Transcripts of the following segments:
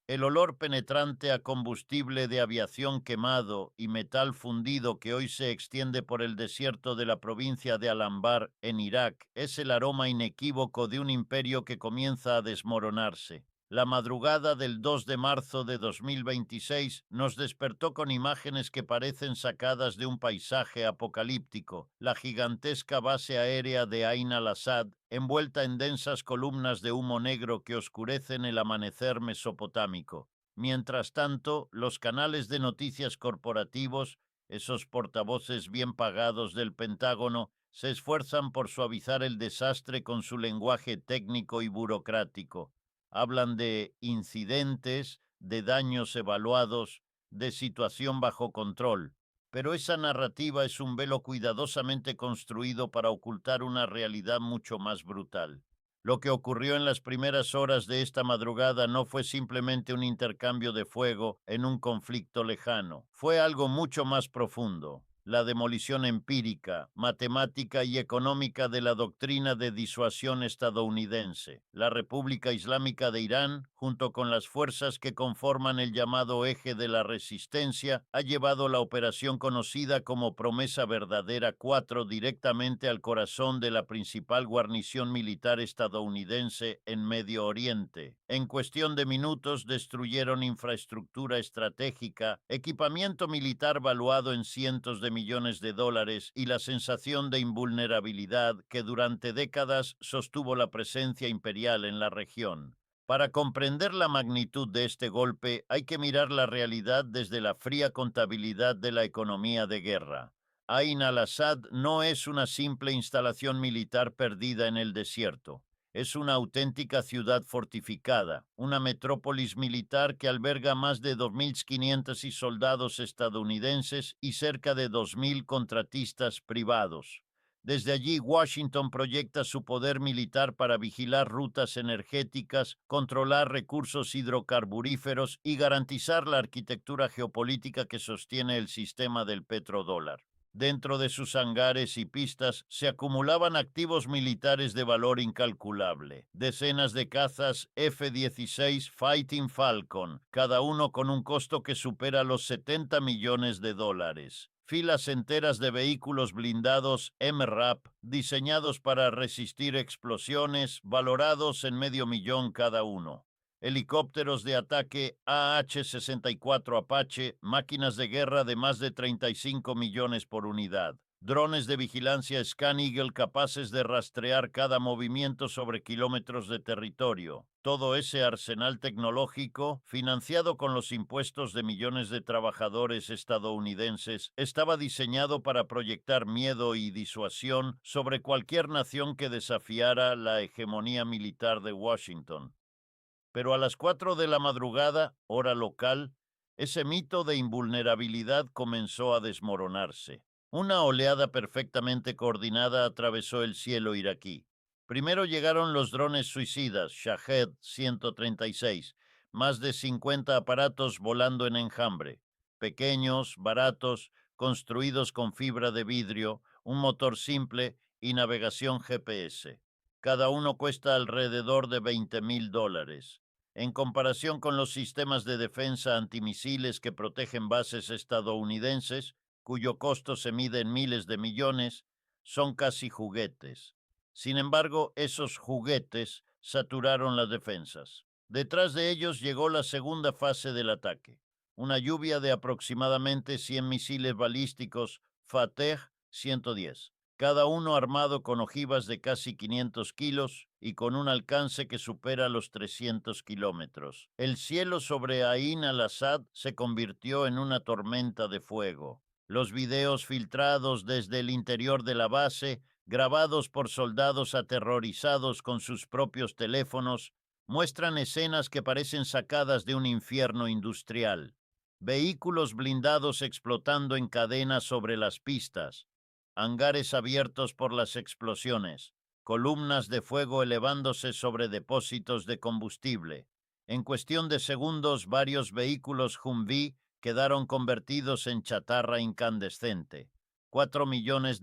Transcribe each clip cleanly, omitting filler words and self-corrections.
El olor penetrante a combustible de aviación quemado y metal fundido que hoy se extiende por el desierto de la provincia de Al-Anbar, en Irak, es el aroma inequívoco de un imperio que comienza a desmoronarse. La madrugada del 2 de marzo de 2026 nos despertó con imágenes que parecen sacadas de un paisaje apocalíptico. La gigantesca base aérea de Ain al-Asad, envuelta en densas columnas de humo negro que oscurecen el amanecer mesopotámico. Mientras tanto, los canales de noticias corporativos, esos portavoces bien pagados del Pentágono, se esfuerzan por suavizar el desastre con su lenguaje técnico y burocrático. Hablan de incidentes, de daños evaluados, de situación bajo control. Pero esa narrativa es un velo cuidadosamente construido para ocultar una realidad mucho más brutal. Lo que ocurrió en las primeras horas de esta madrugada no fue simplemente un intercambio de fuego en un conflicto lejano. Fue algo mucho más profundo. La demolición empírica, matemática y económica de la doctrina de disuasión estadounidense. La República Islámica de Irán, junto con las fuerzas que conforman el llamado Eje de la Resistencia, ha llevado la operación conocida como Promesa Verdadera 4 directamente al corazón de la principal guarnición militar estadounidense en Medio Oriente. En cuestión de minutos destruyeron infraestructura estratégica, equipamiento militar valuado en cientos de millones de dólares y la sensación de invulnerabilidad que durante décadas sostuvo la presencia imperial en la región. Para comprender la magnitud de este golpe hay que mirar la realidad desde la fría contabilidad de la economía de guerra. Ain al-Asad no es una simple instalación militar perdida en el desierto. Es una auténtica ciudad fortificada, una metrópolis militar que alberga más de 2.500 soldados estadounidenses y cerca de 2.000 contratistas privados. Desde allí, Washington proyecta su poder militar para vigilar rutas energéticas, controlar recursos hidrocarburíferos y garantizar la arquitectura geopolítica que sostiene el sistema del petrodólar. Dentro de sus hangares y pistas se acumulaban activos militares de valor incalculable. Decenas de cazas F-16 Fighting Falcon, cada uno con un costo que supera los 70 millones de dólares. Filas enteras de vehículos blindados MRAP, diseñados para resistir explosiones, valorados en $500,000 cada uno. Helicópteros de ataque AH-64 Apache, máquinas de guerra de más de 35 millones por unidad. Drones de vigilancia Scan Eagle capaces de rastrear cada movimiento sobre kilómetros de territorio. Todo ese arsenal tecnológico, financiado con los impuestos de millones de trabajadores estadounidenses, estaba diseñado para proyectar miedo y disuasión sobre cualquier nación que desafiara la hegemonía militar de Washington. Pero a las 4 de la madrugada, hora local, ese mito de invulnerabilidad comenzó a desmoronarse. Una oleada perfectamente coordinada atravesó el cielo iraquí. Primero llegaron los drones suicidas Shahed 136, más de 50 aparatos volando en enjambre, pequeños, baratos, construidos con fibra de vidrio, un motor simple y navegación GPS. Cada uno cuesta alrededor de $20,000. En comparación con los sistemas de defensa antimisiles que protegen bases estadounidenses, cuyo costo se mide en miles de millones, son casi juguetes. Sin embargo, esos juguetes saturaron las defensas. Detrás de ellos llegó la segunda fase del ataque, una lluvia de aproximadamente 100 misiles balísticos Fateh 110, cada uno armado con ojivas de casi 500 kilos y con un alcance que supera los 300 kilómetros. El cielo sobre Ain al-Asad se convirtió en una tormenta de fuego. Los videos filtrados desde el interior de la base, grabados por soldados aterrorizados con sus propios teléfonos, muestran escenas que parecen sacadas de un infierno industrial. Vehículos blindados explotando en cadena sobre las pistas, hangares abiertos por las explosiones, columnas de fuego elevándose sobre depósitos de combustible. En cuestión de segundos, varios vehículos Humvee quedaron convertidos en chatarra incandescente. $4 millones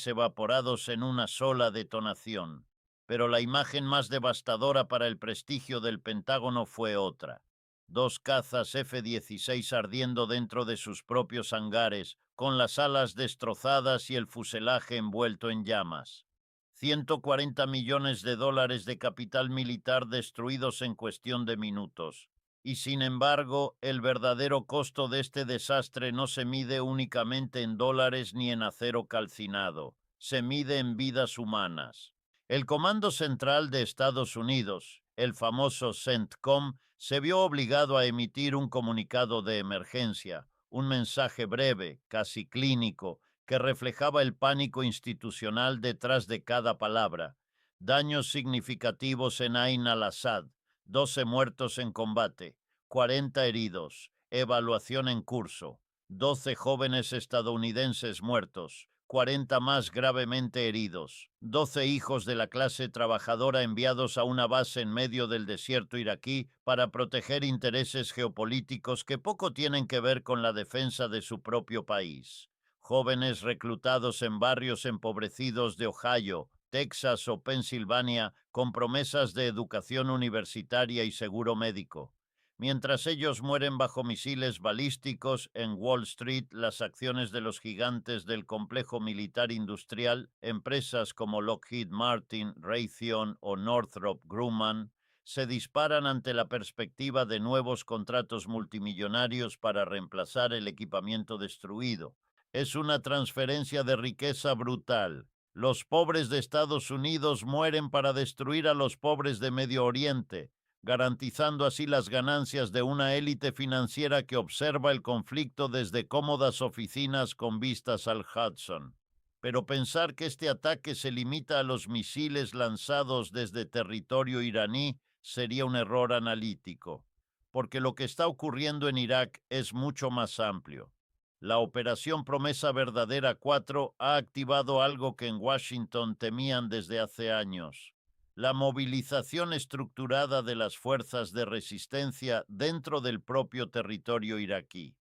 evaporados en una sola detonación. Pero la imagen más devastadora para el prestigio del Pentágono fue otra. 2 cazas F-16 ardiendo dentro de sus propios hangares, con las alas destrozadas y el fuselaje envuelto en llamas. 140 millones de dólares de capital militar destruidos en cuestión de minutos. Y sin embargo, el verdadero costo de este desastre no se mide únicamente en dólares ni en acero calcinado, se mide en vidas humanas. El Comando Central de Estados Unidos, el famoso CENTCOM, se vio obligado a emitir un comunicado de emergencia, un mensaje breve, casi clínico, que reflejaba el pánico institucional detrás de cada palabra. Daños significativos en Ain al-Assad, 12 muertos en combate, 40 heridos, evaluación en curso, 12 jóvenes estadounidenses muertos, 40 más gravemente heridos, 12 hijos de la clase trabajadora enviados a una base en medio del desierto iraquí para proteger intereses geopolíticos que poco tienen que ver con la defensa de su propio país. Jóvenes reclutados en barrios empobrecidos de Ohio, Texas o Pensilvania con promesas de educación universitaria y seguro médico. Mientras ellos mueren bajo misiles balísticos, en Wall Street las acciones de los gigantes del complejo militar industrial, empresas como Lockheed Martin, Raytheon o Northrop Grumman, se disparan ante la perspectiva de nuevos contratos multimillonarios para reemplazar el equipamiento destruido. Es una transferencia de riqueza brutal. Los pobres de Estados Unidos mueren para destruir a los pobres de Medio Oriente, garantizando así las ganancias de una élite financiera que observa el conflicto desde cómodas oficinas con vistas al Hudson. Pero pensar que este ataque se limita a los misiles lanzados desde territorio iraní sería un error analítico, porque lo que está ocurriendo en Irak es mucho más amplio. La Operación Promesa Verdadera 4 ha activado algo que en Washington temían desde hace años: la movilización estructurada de las fuerzas de resistencia dentro del propio territorio iraquí.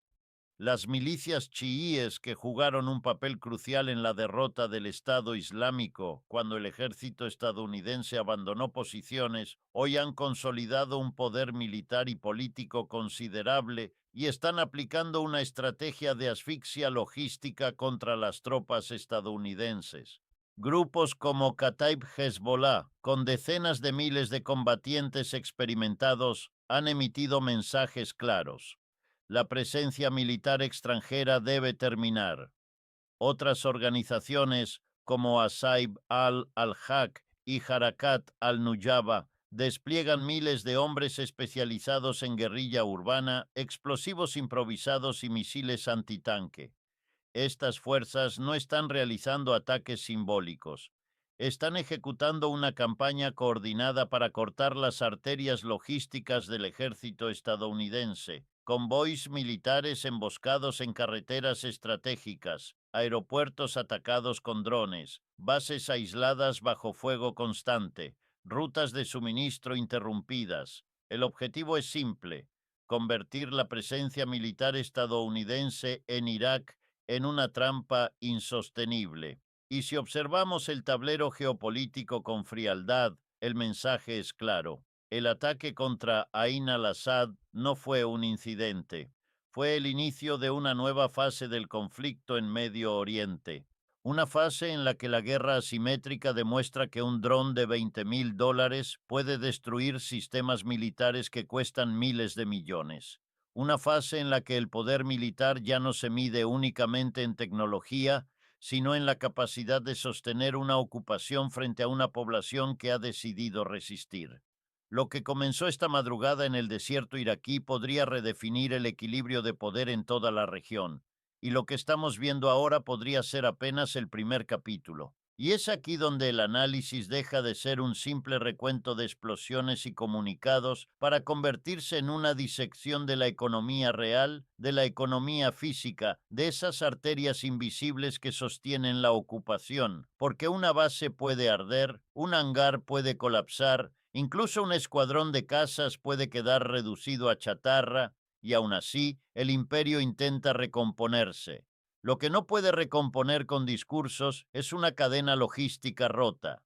Las milicias chiíes, que jugaron un papel crucial en la derrota del Estado Islámico cuando el ejército estadounidense abandonó posiciones, hoy han consolidado un poder militar y político considerable y están aplicando una estrategia de asfixia logística contra las tropas estadounidenses. Grupos como Kataib Hezbollah, con decenas de miles de combatientes experimentados, han emitido mensajes claros: la presencia militar extranjera debe terminar. Otras organizaciones como Asaib al-Haq y Harakat al-Nujaba despliegan miles de hombres especializados en guerrilla urbana, explosivos improvisados y misiles antitanque. Estas fuerzas no están realizando ataques simbólicos. Están ejecutando una campaña coordinada para cortar las arterias logísticas del ejército estadounidense, convoys militares emboscados en carreteras estratégicas, aeropuertos atacados con drones, bases aisladas bajo fuego constante, rutas de suministro interrumpidas. El objetivo es simple: convertir la presencia militar estadounidense en Irak en una trampa insostenible. Y si observamos el tablero geopolítico con frialdad, el mensaje es claro: el ataque contra Ain al-Assad no fue un incidente, fue el inicio de una nueva fase del conflicto en Medio Oriente. Una fase en la que la guerra asimétrica demuestra que un dron de $20,000 puede destruir sistemas militares que cuestan miles de millones. Una fase en la que el poder militar ya no se mide únicamente en tecnología, sino en la capacidad de sostener una ocupación frente a una población que ha decidido resistir. Lo que comenzó esta madrugada en el desierto iraquí podría redefinir el equilibrio de poder en toda la región, y lo que estamos viendo ahora podría ser apenas el primer capítulo. Y es aquí donde el análisis deja de ser un simple recuento de explosiones y comunicados para convertirse en una disección de la economía real, de la economía física, de esas arterias invisibles que sostienen la ocupación, porque una base puede arder, un hangar puede colapsar, incluso un escuadrón de cazas puede quedar reducido a chatarra, y aún así el imperio intenta recomponerse. Lo que no puede recomponer con discursos es una cadena logística rota.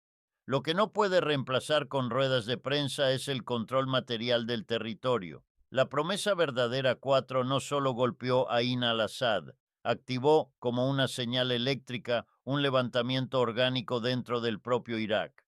Lo que no puede reemplazar con ruedas de prensa es el control material del territorio. La promesa verdadera 4 no solo golpeó a Ain al-Assad, activó como una señal eléctrica un levantamiento orgánico dentro del propio Irak.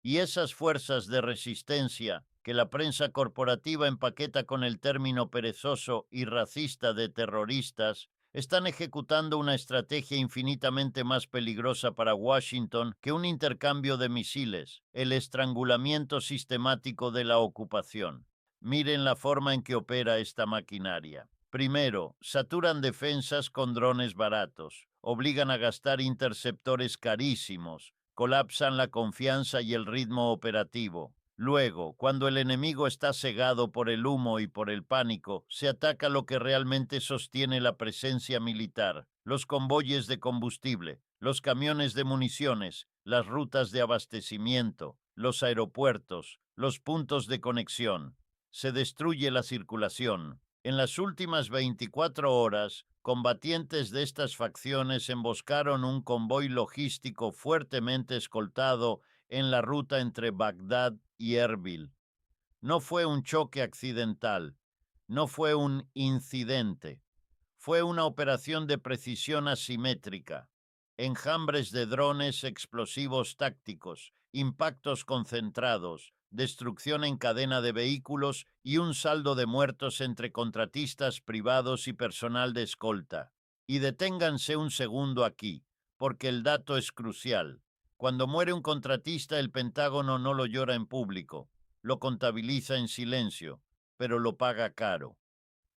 Y esas fuerzas de resistencia que la prensa corporativa empaqueta con el término perezoso y racista de terroristas, están ejecutando una estrategia infinitamente más peligrosa para Washington que un intercambio de misiles, el estrangulamiento sistemático de la ocupación. Miren la forma en que opera esta maquinaria. Primero, saturan defensas con drones baratos, obligan a gastar interceptores carísimos, colapsan la confianza y el ritmo operativo. Luego, cuando el enemigo está cegado por el humo y por el pánico, se ataca lo que realmente sostiene la presencia militar: los convoyes de combustible, los camiones de municiones, las rutas de abastecimiento, los aeropuertos, los puntos de conexión. Se destruye la circulación. En las últimas 24 horas, combatientes de estas facciones emboscaron un convoy logístico fuertemente escoltado en la ruta entre Bagdad y Erbil. No fue un choque accidental, no fue un incidente, fue una operación de precisión asimétrica. Enjambres de drones, explosivos tácticos, impactos concentrados, destrucción en cadena de vehículos y un saldo de muertos entre contratistas privados y personal de escolta. Y deténganse un segundo aquí, porque el dato es crucial. Cuando muere un contratista, el Pentágono no lo llora en público, lo contabiliza en silencio, pero lo paga caro.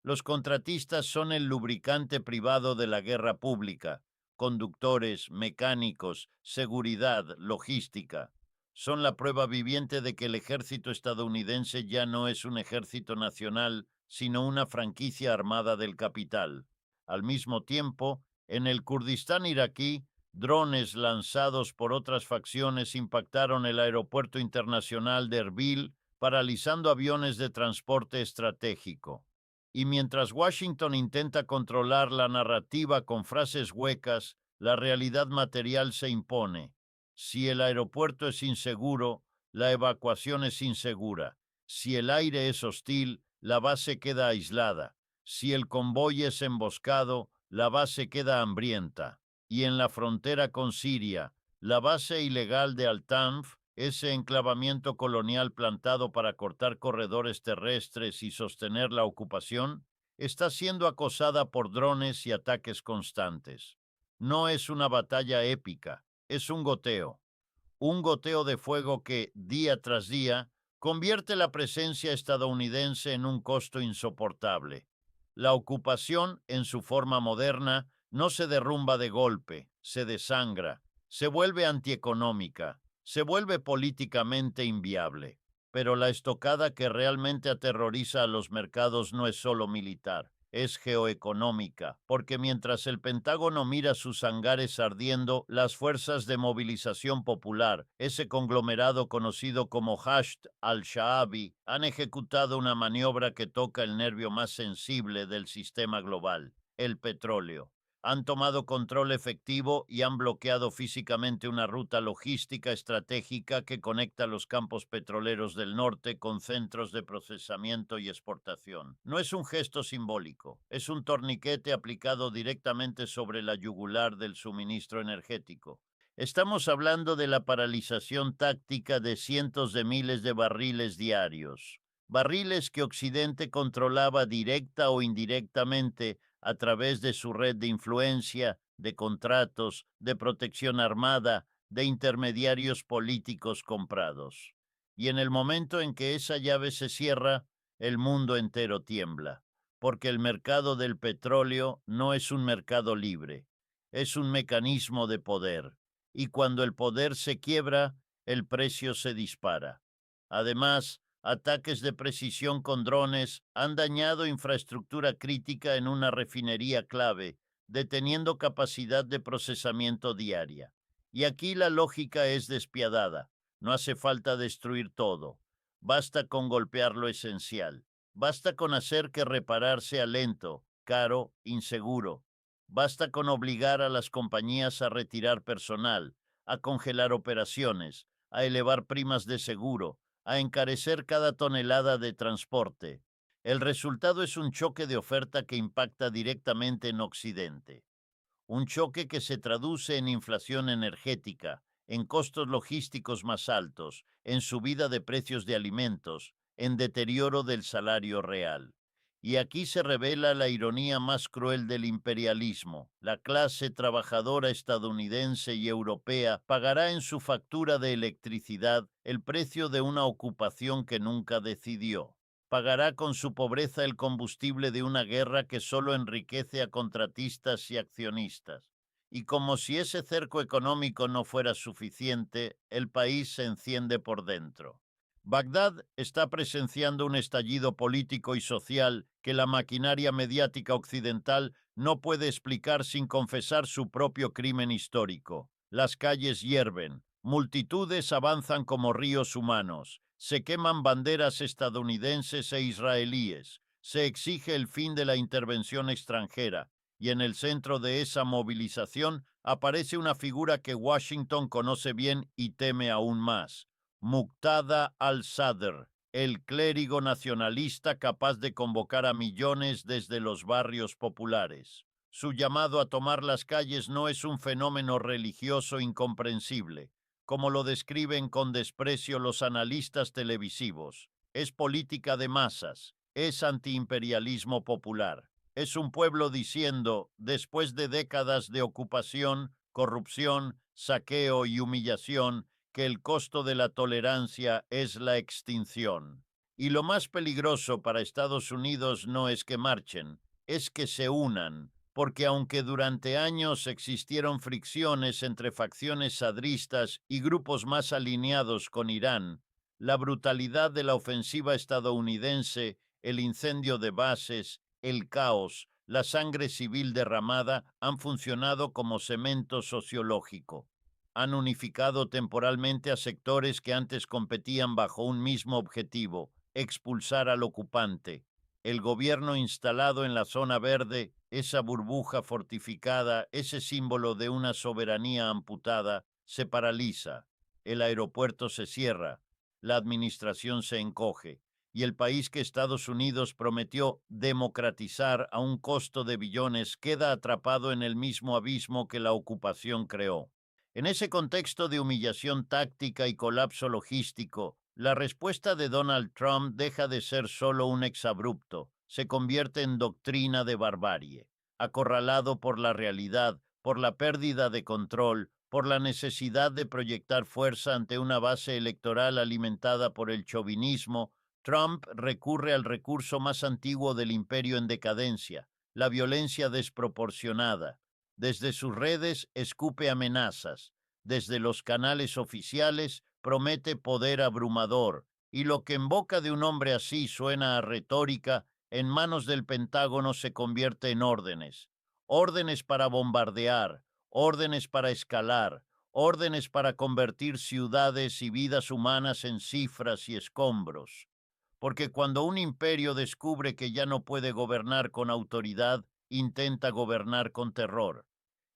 Los contratistas son el lubricante privado de la guerra pública: conductores, mecánicos, seguridad, logística. Son la prueba viviente de que el ejército estadounidense ya no es un ejército nacional, sino una franquicia armada del capital. Al mismo tiempo, en el Kurdistán iraquí, drones lanzados por otras facciones impactaron el aeropuerto internacional de Erbil, paralizando aviones de transporte estratégico. Y mientras Washington intenta controlar la narrativa con frases huecas, la realidad material se impone. Si el aeropuerto es inseguro, la evacuación es insegura. Si el aire es hostil, la base queda aislada. Si el convoy es emboscado, la base queda hambrienta. Y en la frontera con Siria, la base ilegal de Al-Tanf, ese enclavamiento colonial plantado para cortar corredores terrestres y sostener la ocupación, está siendo acosada por drones y ataques constantes. No es una batalla épica, es un goteo de fuego que, día tras día, convierte la presencia estadounidense en un costo insoportable. La ocupación, en su forma moderna, no se derrumba de golpe, se desangra, se vuelve antieconómica, se vuelve políticamente inviable. Pero la estocada que realmente aterroriza a los mercados no es solo militar, es geoeconómica, porque mientras el Pentágono mira sus hangares ardiendo, las fuerzas de movilización popular, ese conglomerado conocido como Hashd al-Shaabi, han ejecutado una maniobra que toca el nervio más sensible del sistema global: el petróleo. Han tomado control efectivo y han bloqueado físicamente una ruta logística estratégica que conecta los campos petroleros del norte con centros de procesamiento y exportación. No es un gesto simbólico, es un torniquete aplicado directamente sobre la yugular del suministro energético. Estamos hablando de la paralización táctica de cientos de miles de barriles diarios. Barriles que Occidente controlaba directa o indirectamente a través de su red de influencia, de contratos, de protección armada, de intermediarios políticos comprados. Y en el momento en que esa llave se cierra, el mundo entero tiembla, porque el mercado del petróleo no es un mercado libre, es un mecanismo de poder, y cuando el poder se quiebra, el precio se dispara. Además, ataques de precisión con drones han dañado infraestructura crítica en una refinería clave, deteniendo capacidad de procesamiento diaria. Y aquí la lógica es despiadada. No hace falta destruir todo. Basta con golpear lo esencial. Basta con hacer que reparar sea lento, caro, inseguro. Basta con obligar a las compañías a retirar personal, a congelar operaciones, a elevar primas de seguro, a encarecer cada tonelada de transporte. El resultado es un choque de oferta que impacta directamente en Occidente. Un choque que se traduce en inflación energética, en costos logísticos más altos, en subida de precios de alimentos, en deterioro del salario real. Y aquí se revela la ironía más cruel del imperialismo. La clase trabajadora estadounidense y europea pagará en su factura de electricidad el precio de una ocupación que nunca decidió. Pagará con su pobreza el combustible de una guerra que solo enriquece a contratistas y accionistas. Y como si ese cerco económico no fuera suficiente, el país se enciende por dentro. Bagdad está presenciando un estallido político y social que la maquinaria mediática occidental no puede explicar sin confesar su propio crimen histórico. Las calles hierven, multitudes avanzan como ríos humanos, se queman banderas estadounidenses e israelíes, se exige el fin de la intervención extranjera, y en el centro de esa movilización aparece una figura que Washington conoce bien y teme aún más: Muqtada al-Sadr, el clérigo nacionalista capaz de convocar a millones desde los barrios populares. Su llamado a tomar las calles no es un fenómeno religioso incomprensible, como lo describen con desprecio los analistas televisivos. Es política de masas, es antiimperialismo popular. Es un pueblo diciendo, después de décadas de ocupación, corrupción, saqueo y humillación, que el costo de la tolerancia es la extinción. Y lo más peligroso para Estados Unidos no es que marchen, es que se unan, porque aunque durante años existieron fricciones entre facciones sadristas y grupos más alineados con Irán, la brutalidad de la ofensiva estadounidense, el incendio de bases, el caos, la sangre civil derramada han funcionado como cemento sociológico. Han unificado temporalmente a sectores que antes competían bajo un mismo objetivo: expulsar al ocupante. El gobierno instalado en la zona verde, esa burbuja fortificada, ese símbolo de una soberanía amputada, se paraliza. El aeropuerto se cierra, la administración se encoge, y el país que Estados Unidos prometió democratizar a un costo de billones queda atrapado en el mismo abismo que la ocupación creó. En ese contexto de humillación táctica y colapso logístico, la respuesta de Donald Trump deja de ser solo un exabrupto, se convierte en doctrina de barbarie. Acorralado por la realidad, por la pérdida de control, por la necesidad de proyectar fuerza ante una base electoral alimentada por el chauvinismo, Trump recurre al recurso más antiguo del imperio en decadencia: la violencia desproporcionada. Desde sus redes escupe amenazas, desde los canales oficiales promete poder abrumador, y lo que en boca de un hombre así suena a retórica, en manos del Pentágono se convierte en órdenes. Órdenes para bombardear, órdenes para escalar, órdenes para convertir ciudades y vidas humanas en cifras y escombros. Porque cuando un imperio descubre que ya no puede gobernar con autoridad, intenta gobernar con terror.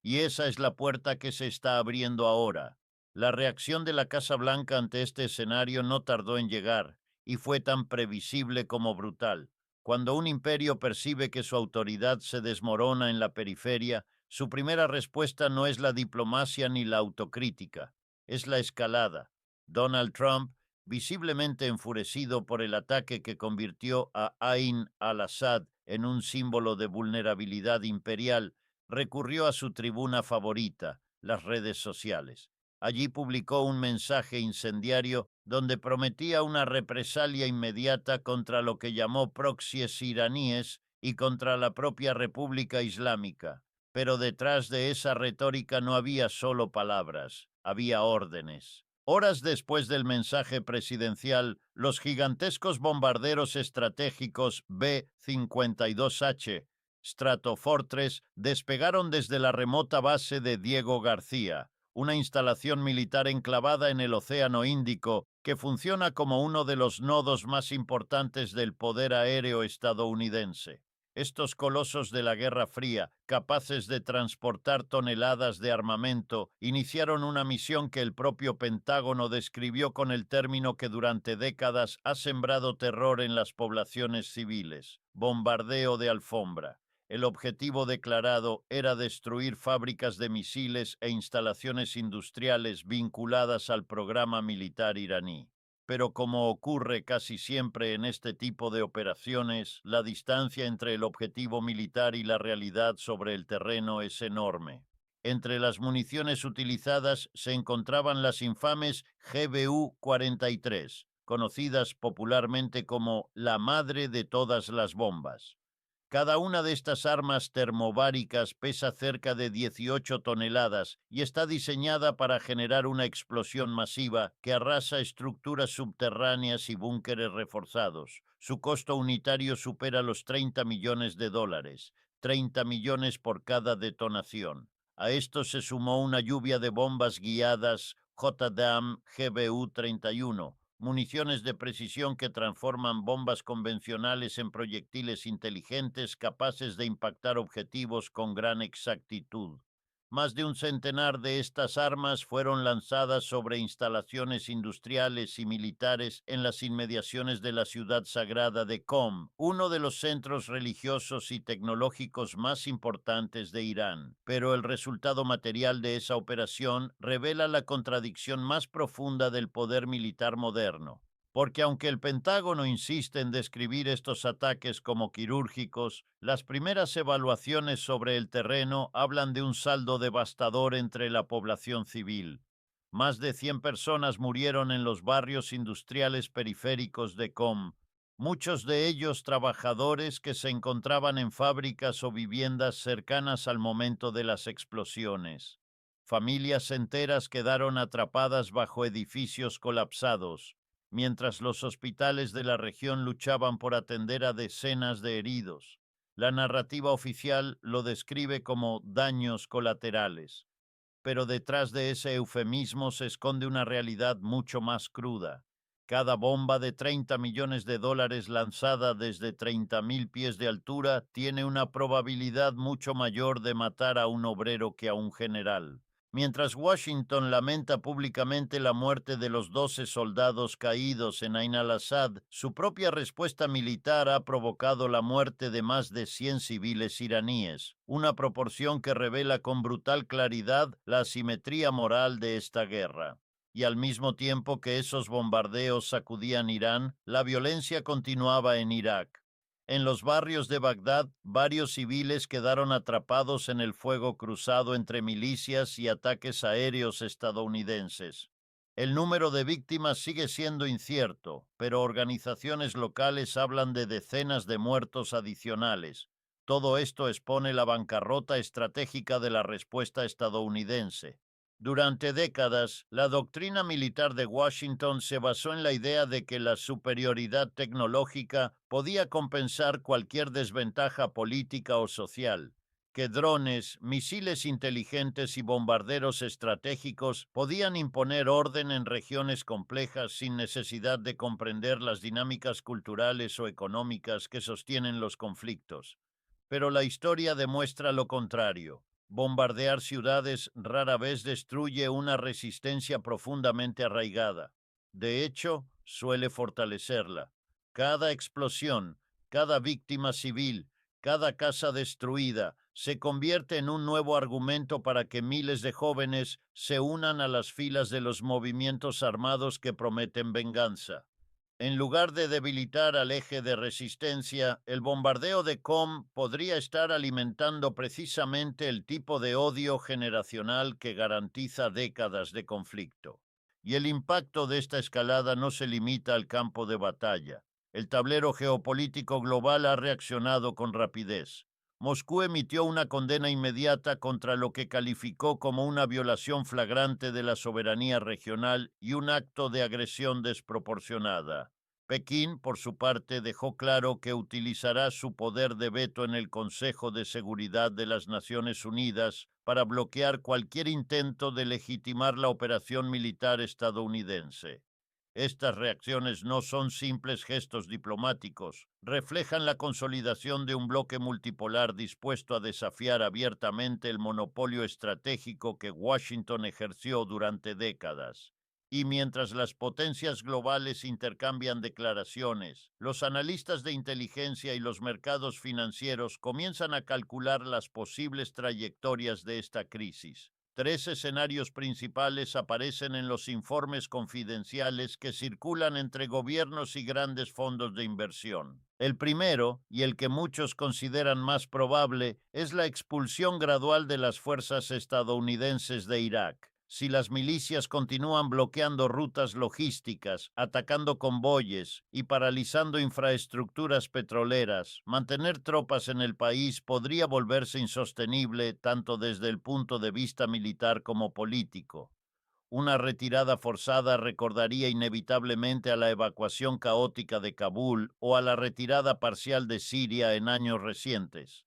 Y esa es la puerta que se está abriendo ahora. La reacción de la Casa Blanca ante este escenario no tardó en llegar, y fue tan previsible como brutal. Cuando un imperio percibe que su autoridad se desmorona en la periferia, su primera respuesta no es la diplomacia ni la autocrítica, es la escalada. Donald Trump, visiblemente enfurecido por el ataque que convirtió a Ain al-Assad en un símbolo de vulnerabilidad imperial, recurrió a su tribuna favorita, las redes sociales. Allí publicó un mensaje incendiario donde prometía una represalia inmediata contra lo que llamó proxies iraníes y contra la propia República Islámica. Pero detrás de esa retórica no había solo palabras, había órdenes. Horas después del mensaje presidencial, los gigantescos bombarderos estratégicos B-52H Stratofortress despegaron desde la remota base de Diego García, una instalación militar enclavada en el Océano Índico que funciona como uno de los nodos más importantes del poder aéreo estadounidense. Estos colosos de la Guerra Fría, capaces de transportar toneladas de armamento, iniciaron una misión que el propio Pentágono describió con el término que durante décadas ha sembrado terror en las poblaciones civiles: bombardeo de alfombra. El objetivo declarado era destruir fábricas de misiles e instalaciones industriales vinculadas al programa militar iraní. Pero como ocurre casi siempre en este tipo de operaciones, la distancia entre el objetivo militar y la realidad sobre el terreno es enorme. Entre las municiones utilizadas se encontraban las infames GBU-43, conocidas popularmente como la madre de todas las bombas. Cada una de estas armas termobáricas pesa cerca de 18 toneladas y está diseñada para generar una explosión masiva que arrasa estructuras subterráneas y búnkeres reforzados. Su costo unitario supera los 30 millones de dólares, 30 millones por cada detonación. A esto se sumó una lluvia de bombas guiadas JDAM GBU-31, municiones de precisión que transforman bombas convencionales en proyectiles inteligentes capaces de impactar objetivos con gran exactitud. Más de un centenar de estas armas fueron lanzadas sobre instalaciones industriales y militares en las inmediaciones de la ciudad sagrada de Qom, uno de los centros religiosos y tecnológicos más importantes de Irán. Pero el resultado material de esa operación revela la contradicción más profunda del poder militar moderno. Porque aunque el Pentágono insiste en describir estos ataques como quirúrgicos, las primeras evaluaciones sobre el terreno hablan de un saldo devastador entre la población civil. Más de 100 personas murieron en los barrios industriales periféricos de Qom, muchos de ellos trabajadores que se encontraban en fábricas o viviendas cercanas al momento de las explosiones. Familias enteras quedaron atrapadas bajo edificios colapsados, mientras los hospitales de la región luchaban por atender a decenas de heridos. La narrativa oficial lo describe como daños colaterales, pero detrás de ese eufemismo se esconde una realidad mucho más cruda. Cada bomba de 30 millones de dólares lanzada desde 30.000 pies de altura tiene una probabilidad mucho mayor de matar a un obrero que a un general. Mientras Washington lamenta públicamente la muerte de los 12 soldados caídos en Ain al-Assad, su propia respuesta militar ha provocado la muerte de más de 100 civiles iraníes, una proporción que revela con brutal claridad la asimetría moral de esta guerra. Y al mismo tiempo que esos bombardeos sacudían Irán, la violencia continuaba en Irak. En los barrios de Bagdad, varios civiles quedaron atrapados en el fuego cruzado entre milicias y ataques aéreos estadounidenses. El número de víctimas sigue siendo incierto, pero organizaciones locales hablan de decenas de muertos adicionales. Todo esto expone la bancarrota estratégica de la respuesta estadounidense. Durante décadas, la doctrina militar de Washington se basó en la idea de que la superioridad tecnológica podía compensar cualquier desventaja política o social, que drones, misiles inteligentes y bombarderos estratégicos podían imponer orden en regiones complejas sin necesidad de comprender las dinámicas culturales o económicas que sostienen los conflictos. Pero la historia demuestra lo contrario. Bombardear ciudades rara vez destruye una resistencia profundamente arraigada. De hecho, suele fortalecerla. Cada explosión, cada víctima civil, cada casa destruida se convierte en un nuevo argumento para que miles de jóvenes se unan a las filas de los movimientos armados que prometen venganza. En lugar de debilitar al eje de resistencia, el bombardeo de Qom podría estar alimentando precisamente el tipo de odio generacional que garantiza décadas de conflicto. Y el impacto de esta escalada no se limita al campo de batalla. El tablero geopolítico global ha reaccionado con rapidez. Moscú emitió una condena inmediata contra lo que calificó como una violación flagrante de la soberanía regional y un acto de agresión desproporcionada. Pekín, por su parte, dejó claro que utilizará su poder de veto en el Consejo de Seguridad de las Naciones Unidas para bloquear cualquier intento de legitimar la operación militar estadounidense. Estas reacciones no son simples gestos diplomáticos, reflejan la consolidación de un bloque multipolar dispuesto a desafiar abiertamente el monopolio estratégico que Washington ejerció durante décadas. Y mientras las potencias globales intercambian declaraciones, los analistas de inteligencia y los mercados financieros comienzan a calcular las posibles trayectorias de esta crisis. Tres escenarios principales aparecen en los informes confidenciales que circulan entre gobiernos y grandes fondos de inversión. El primero, y el que muchos consideran más probable, es la expulsión gradual de las fuerzas estadounidenses de Irak. Si las milicias continúan bloqueando rutas logísticas, atacando convoyes y paralizando infraestructuras petroleras, mantener tropas en el país podría volverse insostenible tanto desde el punto de vista militar como político. Una retirada forzada recordaría inevitablemente a la evacuación caótica de Kabul o a la retirada parcial de Siria en años recientes.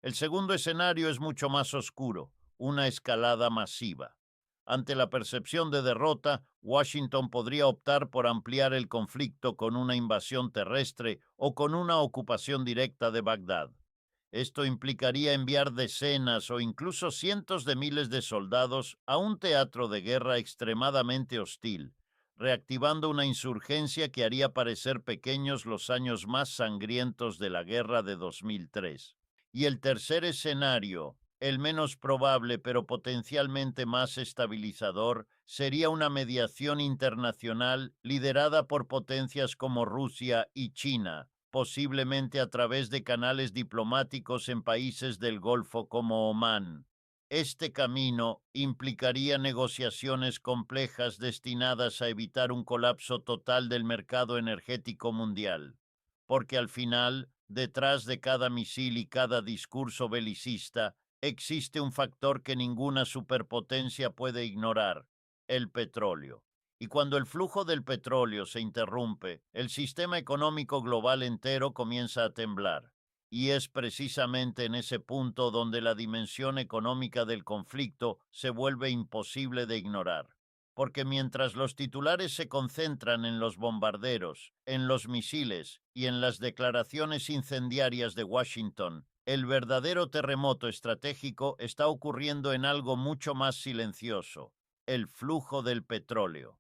El segundo escenario es mucho más oscuro, una escalada masiva. Ante la percepción de derrota, Washington podría optar por ampliar el conflicto con una invasión terrestre o con una ocupación directa de Bagdad. Esto implicaría enviar decenas o incluso cientos de miles de soldados a un teatro de guerra extremadamente hostil, reactivando una insurgencia que haría parecer pequeños los años más sangrientos de la guerra de 2003. Y el tercer escenario, el menos probable pero potencialmente más estabilizador, sería una mediación internacional liderada por potencias como Rusia y China, posiblemente a través de canales diplomáticos en países del Golfo como Omán. Este camino implicaría negociaciones complejas destinadas a evitar un colapso total del mercado energético mundial, porque al final, detrás de cada misil y cada discurso belicista, existe un factor que ninguna superpotencia puede ignorar: el petróleo. Y cuando el flujo del petróleo se interrumpe, el sistema económico global entero comienza a temblar. Y es precisamente en ese punto donde la dimensión económica del conflicto se vuelve imposible de ignorar. Porque mientras los titulares se concentran en los bombarderos, en los misiles y en las declaraciones incendiarias de Washington, el verdadero terremoto estratégico está ocurriendo en algo mucho más silencioso: el flujo del petróleo.